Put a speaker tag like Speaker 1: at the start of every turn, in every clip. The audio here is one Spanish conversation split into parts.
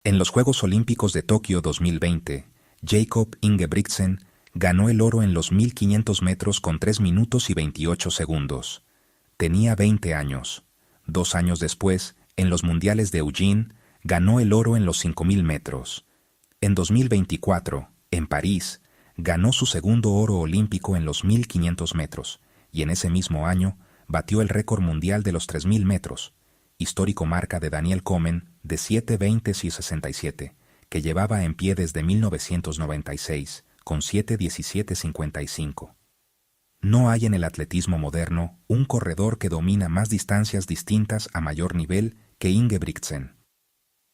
Speaker 1: En los Juegos Olímpicos de Tokio 2020, Jakob Ingebrigtsen ganó el oro en los 1500 metros con 3 minutos y 28 segundos. Tenía 20 años. 2 años después, en los Mundiales de Eugene, ganó el oro en los 5000 metros. En 2024, en París, ganó su segundo oro olímpico en los 1500 metros y en ese mismo año batió el récord mundial de los 3000 metros, histórico marca de Daniel Komen de 7:20 y 67, que llevaba en pie desde 1996, con 7:17:55. No hay en el atletismo moderno un corredor que domina más distancias distintas a mayor nivel que Ingebrigtsen.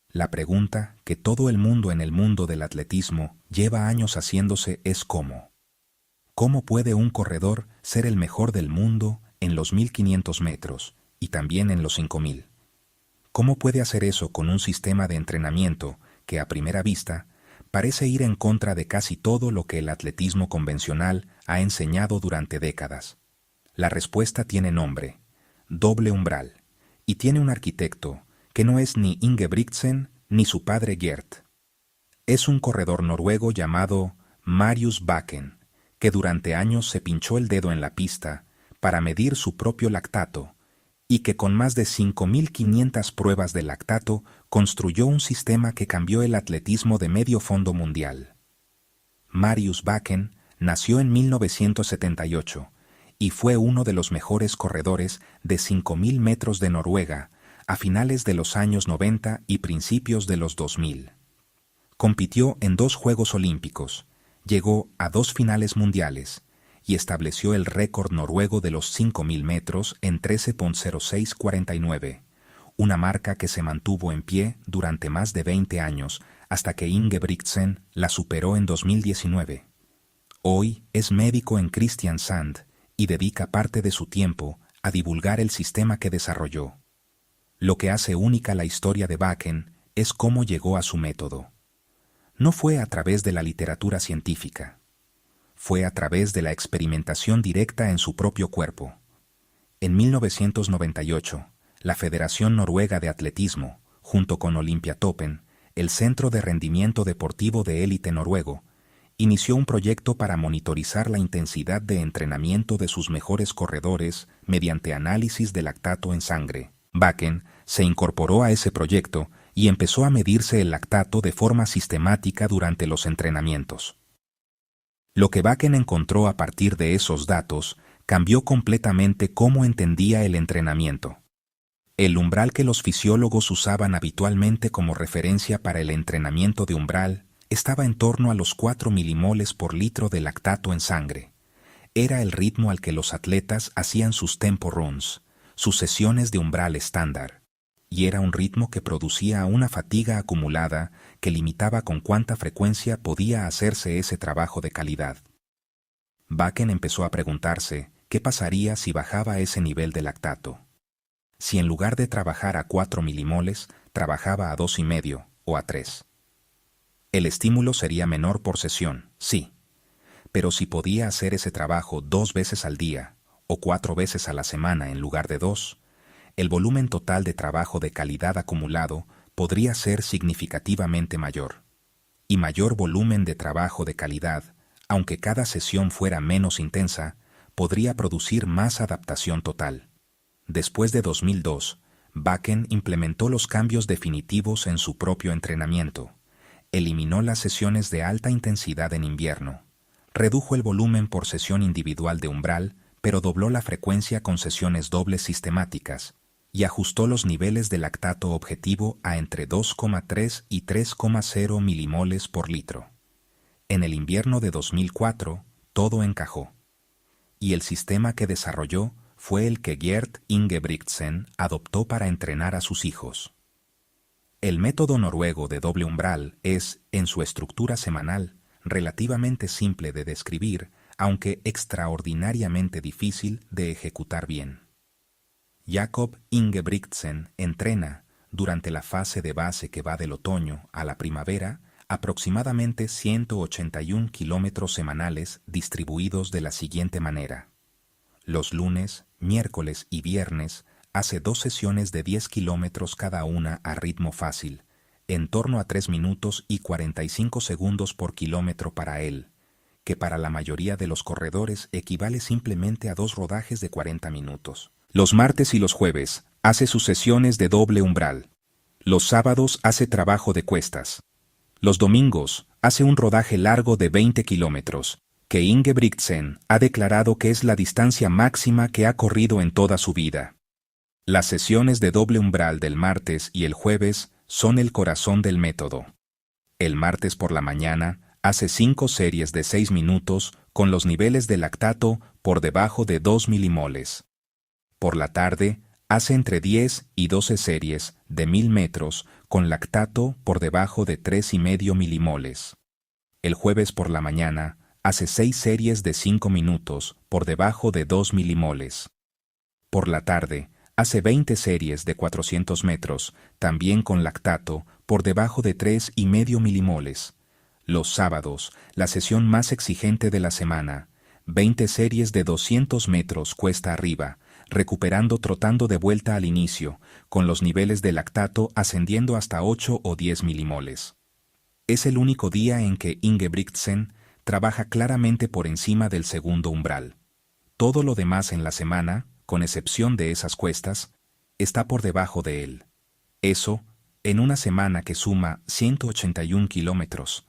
Speaker 1: La pregunta que todo el mundo en el mundo del atletismo lleva años haciéndose es ¿cómo? ¿Cómo puede un corredor ser el mejor del mundo en los 1500 metros y también en los 5000? ¿Cómo puede hacer eso con un sistema de entrenamiento que a primera vista parece ir en contra de casi todo lo que el atletismo convencional ha enseñado durante décadas? La respuesta tiene nombre, doble umbral, y tiene un arquitecto que no es ni Ingebrigtsen ni su padre Gert. Es un corredor noruego llamado Marius Bakken, que durante años se pinchó el dedo en la pista para medir su propio lactato y que con más de 5500 pruebas de lactato construyó un sistema que cambió el atletismo de medio fondo mundial. Marius Bakken nació en 1978 y fue uno de los mejores corredores de 5000 metros de Noruega a finales de los años 90 y principios de los 2000. Compitió en 2 Juegos Olímpicos, llegó a 2 finales mundiales y estableció el récord noruego de los 5000 metros en 13:06:49, una marca que se mantuvo en pie durante más de 20 años hasta que Ingebrigtsen la superó en 2019. Hoy es médico en Kristiansand y dedica parte de su tiempo a divulgar el sistema que desarrolló. Lo que hace única la historia de Bakken es cómo llegó a su método. No fue a través de la literatura científica. Fue a través de la experimentación directa en su propio cuerpo. En 1998, la Federación Noruega de Atletismo, junto con Olympiatoppen, el Centro de Rendimiento Deportivo de Élite noruego, inició un proyecto para monitorizar la intensidad de entrenamiento de sus mejores corredores mediante análisis de lactato en sangre. Bakken se incorporó a ese proyecto y empezó a medirse el lactato de forma sistemática durante los entrenamientos. Lo que Bakken encontró a partir de esos datos cambió completamente cómo entendía el entrenamiento. El umbral que los fisiólogos usaban habitualmente como referencia para el entrenamiento de umbral estaba en torno a los 4 milimoles por litro de lactato en sangre. Era el ritmo al que los atletas hacían sus tempo runs, sus sesiones de umbral estándar, y era un ritmo que producía una fatiga acumulada que limitaba con cuánta frecuencia podía hacerse ese trabajo de calidad. Bakken empezó a preguntarse qué pasaría si bajaba ese nivel de lactato. Si en lugar de trabajar a 4 milimoles, trabajaba a 2,5 o a 3. El estímulo sería menor por sesión, sí, pero si podía hacer ese trabajo 2 veces al día o 4 veces a la semana en lugar de 2, el volumen total de trabajo de calidad acumulado podría ser significativamente mayor. Y mayor volumen de trabajo de calidad, aunque cada sesión fuera menos intensa, podría producir más adaptación total. Después de 2002, Bakken implementó los cambios definitivos en su propio entrenamiento. Eliminó las sesiones de alta intensidad en invierno. Redujo el volumen por sesión individual de umbral, pero dobló la frecuencia con sesiones dobles sistemáticas y ajustó los niveles de lactato objetivo a entre 2,3 y 3,0 milimoles por litro. En el invierno de 2004, todo encajó. Y el sistema que desarrolló fue el que Gert Ingebrigtsen adoptó para entrenar a sus hijos. El método noruego de doble umbral es, en su estructura semanal, relativamente simple de describir, aunque extraordinariamente difícil de ejecutar bien. Jakob Ingebrigtsen entrena, durante la fase de base que va del otoño a la primavera, aproximadamente 181 kilómetros semanales distribuidos de la siguiente manera. Los lunes, miércoles y viernes hace 2 sesiones de 10 kilómetros cada una a ritmo fácil, en torno a 3 minutos y 45 segundos por kilómetro para él, que para la mayoría de los corredores equivale simplemente a 2 rodajes de 40 minutos. Los martes y los jueves hace sus sesiones de doble umbral. Los sábados hace trabajo de cuestas. Los domingos hace un rodaje largo de 20 kilómetros, que Ingebrigtsen ha declarado que es la distancia máxima que ha corrido en toda su vida. Las sesiones de doble umbral del martes y el jueves son el corazón del método. El martes por la mañana hace 5 series de 6 minutos con los niveles de lactato por debajo de 2 milimoles. Por la tarde hace entre 10 y 12 series de 1000 metros con lactato por debajo de 3,5 milimoles. El jueves por la mañana hace 6 series de 5 minutos por debajo de 2 milimoles. Por la tarde hace 20 series de 400 metros, también con lactato por debajo de 3,5 milimoles. Los sábados, la sesión más exigente de la semana, 20 series de 200 metros cuesta arriba, recuperando trotando de vuelta al inicio, con los niveles de lactato ascendiendo hasta 8 o 10 milimoles. Es el único día en que Ingebrigtsen trabaja claramente por encima del segundo umbral. Todo lo demás en la semana, con excepción de esas cuestas, está por debajo de él. Eso, en una semana que suma 181 kilómetros,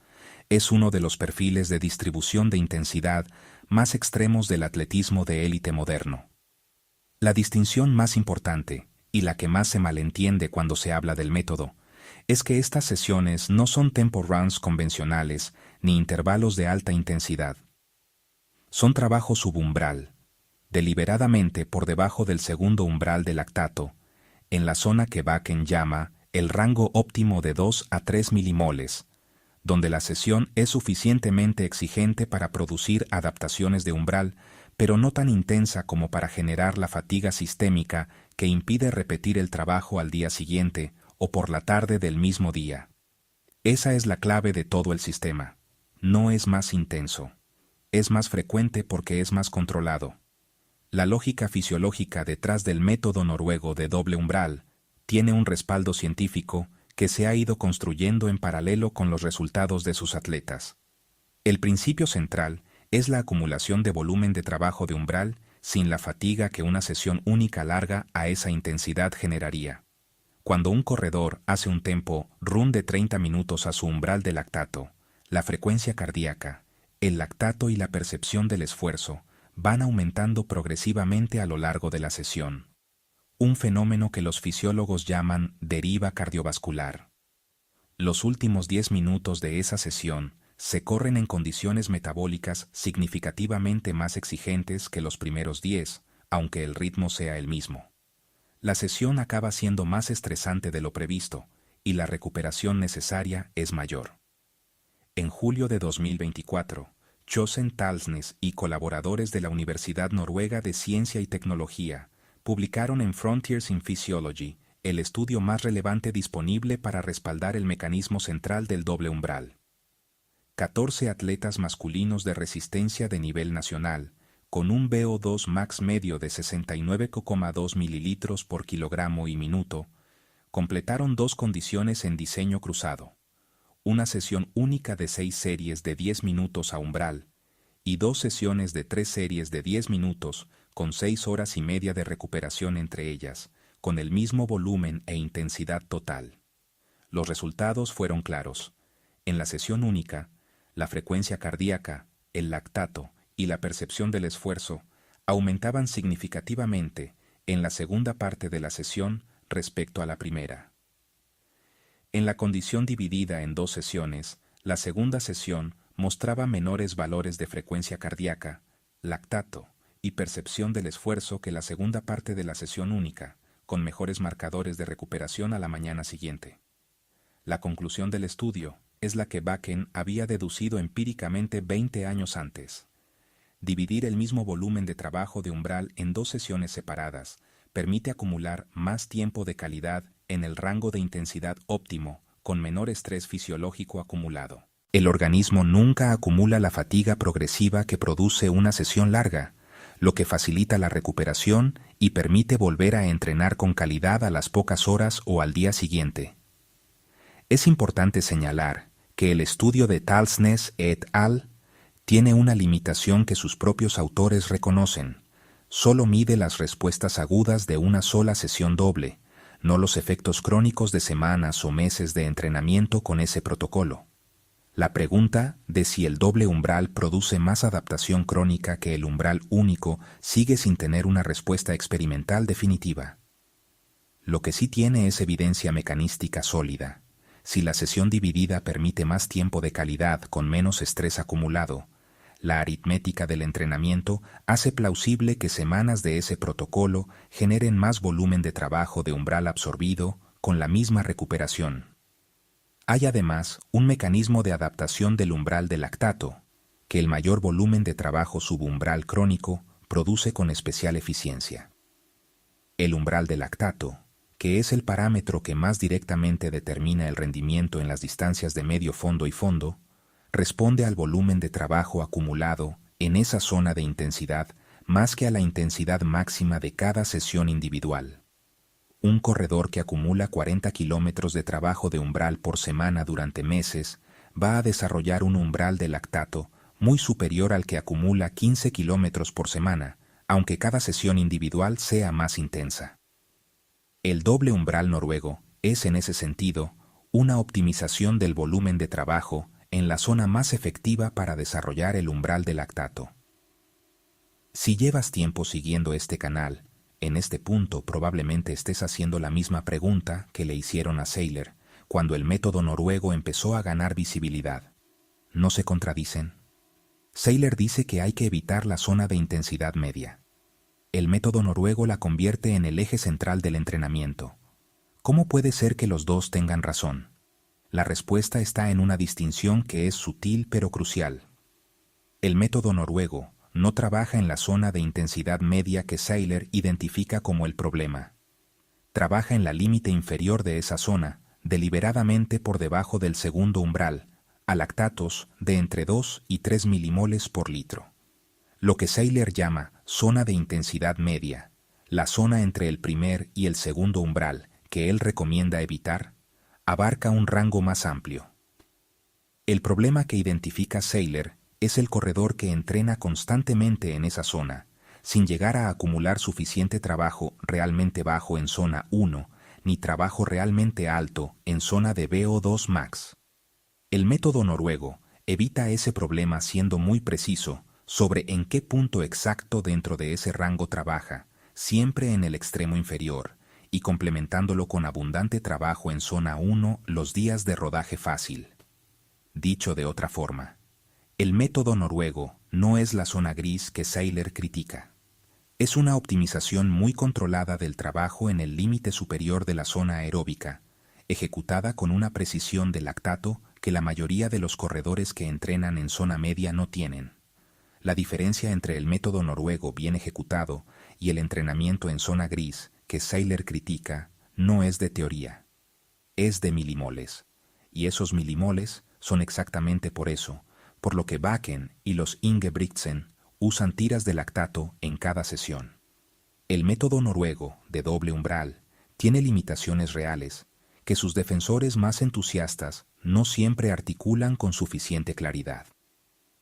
Speaker 1: es uno de los perfiles de distribución de intensidad más extremos del atletismo de élite moderno. La distinción más importante, y la que más se malentiende cuando se habla del método, es que estas sesiones no son tempo runs convencionales ni intervalos de alta intensidad. Son trabajo subumbral, deliberadamente por debajo del segundo umbral de lactato, en la zona que Bakken llama el rango óptimo de 2 a 3 milimoles, donde la sesión es suficientemente exigente para producir adaptaciones de umbral, pero no tan intensa como para generar la fatiga sistémica que impide repetir el trabajo al día siguiente o por la tarde del mismo día. Esa es la clave de todo el sistema. No es más intenso. Es más frecuente porque es más controlado. La lógica fisiológica detrás del método noruego de doble umbral tiene un respaldo científico que se ha ido construyendo en paralelo con los resultados de sus atletas. El principio central es la acumulación de volumen de trabajo de umbral sin la fatiga que una sesión única larga a esa intensidad generaría. Cuando un corredor hace un tempo run de 30 minutos a su umbral de lactato, la frecuencia cardíaca, el lactato y la percepción del esfuerzo van aumentando progresivamente a lo largo de la sesión. Un fenómeno que los fisiólogos llaman deriva cardiovascular. Los últimos 10 minutos de esa sesión se corren en condiciones metabólicas significativamente más exigentes que los primeros 10, aunque el ritmo sea el mismo. La sesión acaba siendo más estresante de lo previsto y la recuperación necesaria es mayor. En julio de 2024, Chosen Talsnes y colaboradores de la Universidad Noruega de Ciencia y Tecnología publicaron en Frontiers in Physiology el estudio más relevante disponible para respaldar el mecanismo central del doble umbral. 14 atletas masculinos de resistencia de nivel nacional, con un VO2 max medio de 69,2 mililitros por kilogramo y minuto, completaron 2 condiciones en diseño cruzado, una sesión única de 6 series de 10 minutos a umbral y 2 sesiones de 3 series de 10 minutos con 6 horas y media de recuperación entre ellas, con el mismo volumen e intensidad total. Los resultados fueron claros. En la sesión única, la frecuencia cardíaca, el lactato y la percepción del esfuerzo aumentaban significativamente en la segunda parte de la sesión respecto a la primera. En la condición dividida en 2 sesiones, la segunda sesión mostraba menores valores de frecuencia cardíaca, lactato y percepción del esfuerzo que la segunda parte de la sesión única, con mejores marcadores de recuperación a la mañana siguiente. La conclusión del estudio es la que Bakken había deducido empíricamente 20 años antes. Dividir el mismo volumen de trabajo de umbral en 2 sesiones separadas permite acumular más tiempo de calidad en el rango de intensidad óptimo con menor estrés fisiológico acumulado. El organismo nunca acumula la fatiga progresiva que produce una sesión larga, lo que facilita la recuperación y permite volver a entrenar con calidad a las pocas horas o al día siguiente. Es importante señalar que el estudio de Talsnes et al. Tiene una limitación que sus propios autores reconocen. Solo mide las respuestas agudas de una sola sesión doble, no los efectos crónicos de semanas o meses de entrenamiento con ese protocolo. La pregunta de si el doble umbral produce más adaptación crónica que el umbral único sigue sin tener una respuesta experimental definitiva. Lo que sí tiene es evidencia mecanística sólida. Si la sesión dividida permite más tiempo de calidad con menos estrés acumulado, la aritmética del entrenamiento hace plausible que semanas de ese protocolo generen más volumen de trabajo de umbral absorbido con la misma recuperación. Hay además un mecanismo de adaptación del umbral de lactato, que el mayor volumen de trabajo subumbral crónico produce con especial eficiencia. El umbral de lactato, que es el parámetro que más directamente determina el rendimiento en las distancias de medio fondo y fondo, responde al volumen de trabajo acumulado en esa zona de intensidad más que a la intensidad máxima de cada sesión individual. Un corredor que acumula 40 kilómetros de trabajo de umbral por semana durante meses va a desarrollar un umbral de lactato muy superior al que acumula 15 kilómetros por semana, aunque cada sesión individual sea más intensa. El doble umbral noruego es, en ese sentido, una optimización del volumen de trabajo en la zona más efectiva para desarrollar el umbral de lactato. Si llevas tiempo siguiendo este canal, en este punto probablemente estés haciendo la misma pregunta que le hicieron a Seiler cuando el método noruego empezó a ganar visibilidad. ¿No se contradicen? Seiler dice que hay que evitar la zona de intensidad media. El método noruego la convierte en el eje central del entrenamiento. ¿Cómo puede ser que los dos tengan razón? La respuesta está en una distinción que es sutil pero crucial. El método noruego no trabaja en la zona de intensidad media que Seiler identifica como el problema. Trabaja en la límite inferior de esa zona, deliberadamente por debajo del segundo umbral, a lactatos de entre 2 y 3 milimoles por litro. Lo que Seiler llama zona de intensidad media, la zona entre el primer y el segundo umbral que él recomienda evitar, abarca un rango más amplio. El problema que identifica Seiler es el corredor que entrena constantemente en esa zona, sin llegar a acumular suficiente trabajo realmente bajo en zona 1, ni trabajo realmente alto en zona de VO2 max. El método noruego evita ese problema siendo muy preciso sobre en qué punto exacto dentro de ese rango trabaja, siempre en el extremo inferior, y complementándolo con abundante trabajo en zona 1 los días de rodaje fácil. Dicho de otra forma, el método noruego no es la zona gris que Seiler critica. Es una optimización muy controlada del trabajo en el límite superior de la zona aeróbica, ejecutada con una precisión de lactato que la mayoría de los corredores que entrenan en zona media no tienen. La diferencia entre el método noruego bien ejecutado y el entrenamiento en zona gris que Seiler critica no es de teoría, es de milimoles, y esos milimoles son exactamente por eso, por lo que Bakken y los Ingebrigtsen usan tiras de lactato en cada sesión. El método noruego de doble umbral tiene limitaciones reales que sus defensores más entusiastas no siempre articulan con suficiente claridad.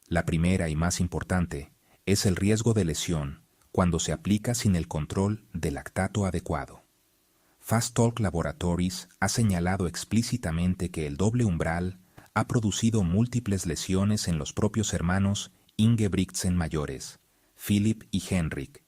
Speaker 1: La primera y más importante es el riesgo de lesión cuando se aplica sin el control de lactato adecuado. Fast Talk Laboratories ha señalado explícitamente que el doble umbral ha producido múltiples lesiones en los propios hermanos Ingebrigtsen mayores, Philip y Henrik,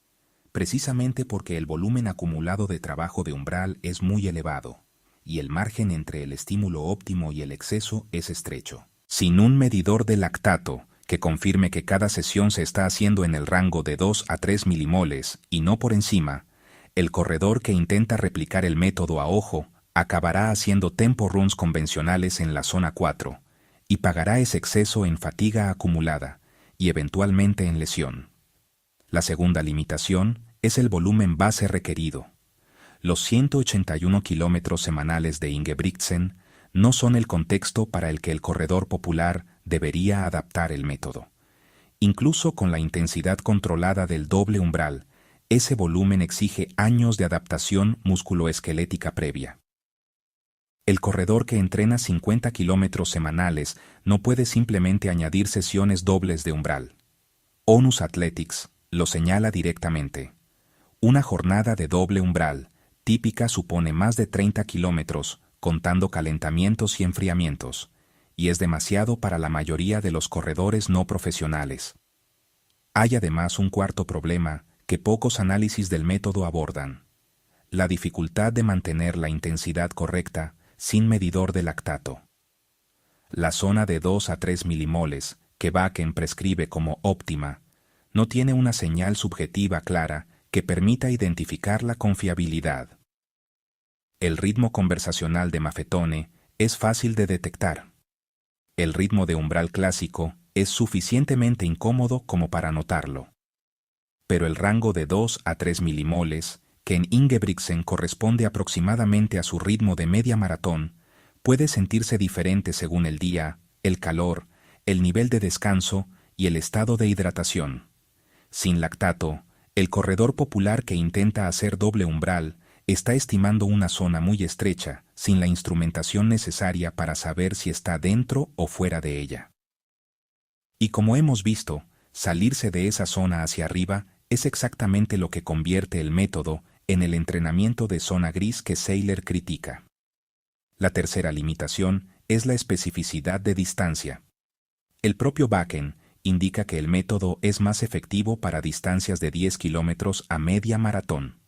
Speaker 1: precisamente porque el volumen acumulado de trabajo de umbral es muy elevado y el margen entre el estímulo óptimo y el exceso es estrecho. Sin un medidor de lactato que confirme que cada sesión se está haciendo en el rango de 2 a 3 milimoles y no por encima, el corredor que intenta replicar el método a ojo acabará haciendo tempo runs convencionales en la zona 4 y pagará ese exceso en fatiga acumulada y eventualmente en lesión. La segunda limitación es el volumen base requerido. Los 181 kilómetros semanales de Ingebrigtsen no son el contexto para el que el corredor popular debería adaptar el método. Incluso con la intensidad controlada del doble umbral, ese volumen exige años de adaptación musculoesquelética previa. El corredor que entrena 50 kilómetros semanales no puede simplemente añadir sesiones dobles de umbral. Onus Athletics lo señala directamente. Una jornada de doble umbral típica supone más de 30 kilómetros, contando calentamientos y enfriamientos, y es demasiado para la mayoría de los corredores no profesionales. Hay además un cuarto problema que pocos análisis del método abordan: la dificultad de mantener la intensidad correcta sin medidor de lactato. La zona de 2 a 3 milimoles, que Bakken prescribe como óptima, no tiene una señal subjetiva clara que permita identificarla con fiabilidad. El ritmo conversacional de Maffetone es fácil de detectar. El ritmo de umbral clásico es suficientemente incómodo como para notarlo. Pero el rango de 2 a 3 milimoles, que en Ingebrigtsen corresponde aproximadamente a su ritmo de media maratón, puede sentirse diferente según el día, el calor, el nivel de descanso y el estado de hidratación. Sin lactato, el corredor popular que intenta hacer doble umbral está estimando una zona muy estrecha, sin la instrumentación necesaria para saber si está dentro o fuera de ella. Y como hemos visto, salirse de esa zona hacia arriba es exactamente lo que convierte el método en el entrenamiento de zona gris que Seiler critica. La tercera limitación es la especificidad de distancia. El propio Bakken indica que el método es más efectivo para distancias de 10 kilómetros a media maratón.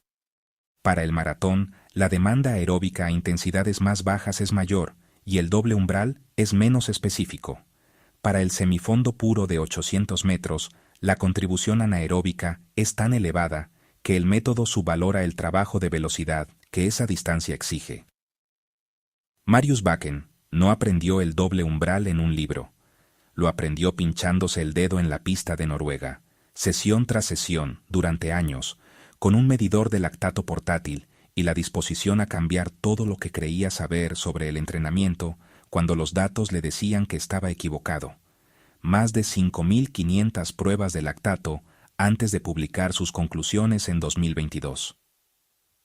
Speaker 1: Para el maratón, la demanda aeróbica a intensidades más bajas es mayor y el doble umbral es menos específico. Para el semifondo puro de 800 metros, la contribución anaeróbica es tan elevada que el método subvalora el trabajo de velocidad que esa distancia exige. Marius Bakken no aprendió el doble umbral en un libro. Lo aprendió pinchándose el dedo en la pista de Noruega, sesión tras sesión, durante años, con un medidor de lactato portátil y la disposición a cambiar todo lo que creía saber sobre el entrenamiento cuando los datos le decían que estaba equivocado. Más de 5.500 pruebas de lactato antes de publicar sus conclusiones en 2022.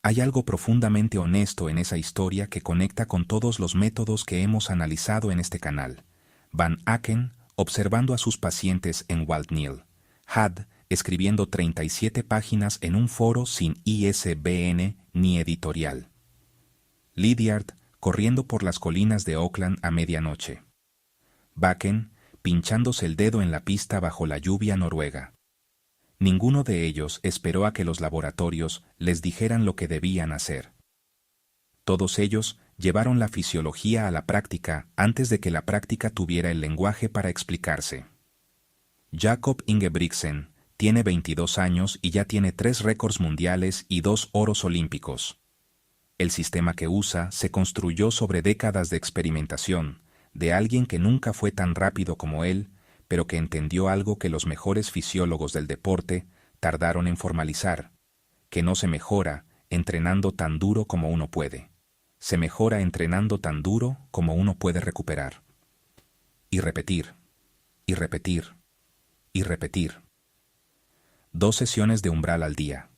Speaker 1: Hay algo profundamente honesto en esa historia que conecta con todos los métodos que hemos analizado en este canal. Van Aken observando a sus pacientes en Waldnil. Had escribiendo 37 páginas en un foro sin ISBN ni editorial. Lydiard corriendo por las colinas de Auckland a medianoche. Bakken pinchándose el dedo en la pista bajo la lluvia noruega. Ninguno de ellos esperó a que los laboratorios les dijeran lo que debían hacer. Todos ellos llevaron la fisiología a la práctica antes de que la práctica tuviera el lenguaje para explicarse. Jakob Ingebrigtsen tiene 22 años y ya tiene 3 récords mundiales y 2 oros olímpicos. El sistema que usa se construyó sobre décadas de experimentación, de alguien que nunca fue tan rápido como él, pero que entendió algo que los mejores fisiólogos del deporte tardaron en formalizar, que no se mejora entrenando tan duro como uno puede. Se mejora entrenando tan duro como uno puede recuperar. Y repetir, y repetir, y repetir. 2 sesiones de umbral al día,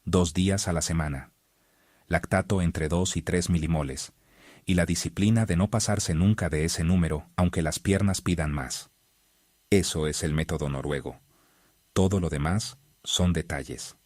Speaker 1: 2 días a la semana. Lactato entre 2 y 3 milimoles, y la disciplina de no pasarse nunca de ese número aunque las piernas pidan más. Eso es el método noruego. Todo lo demás son detalles.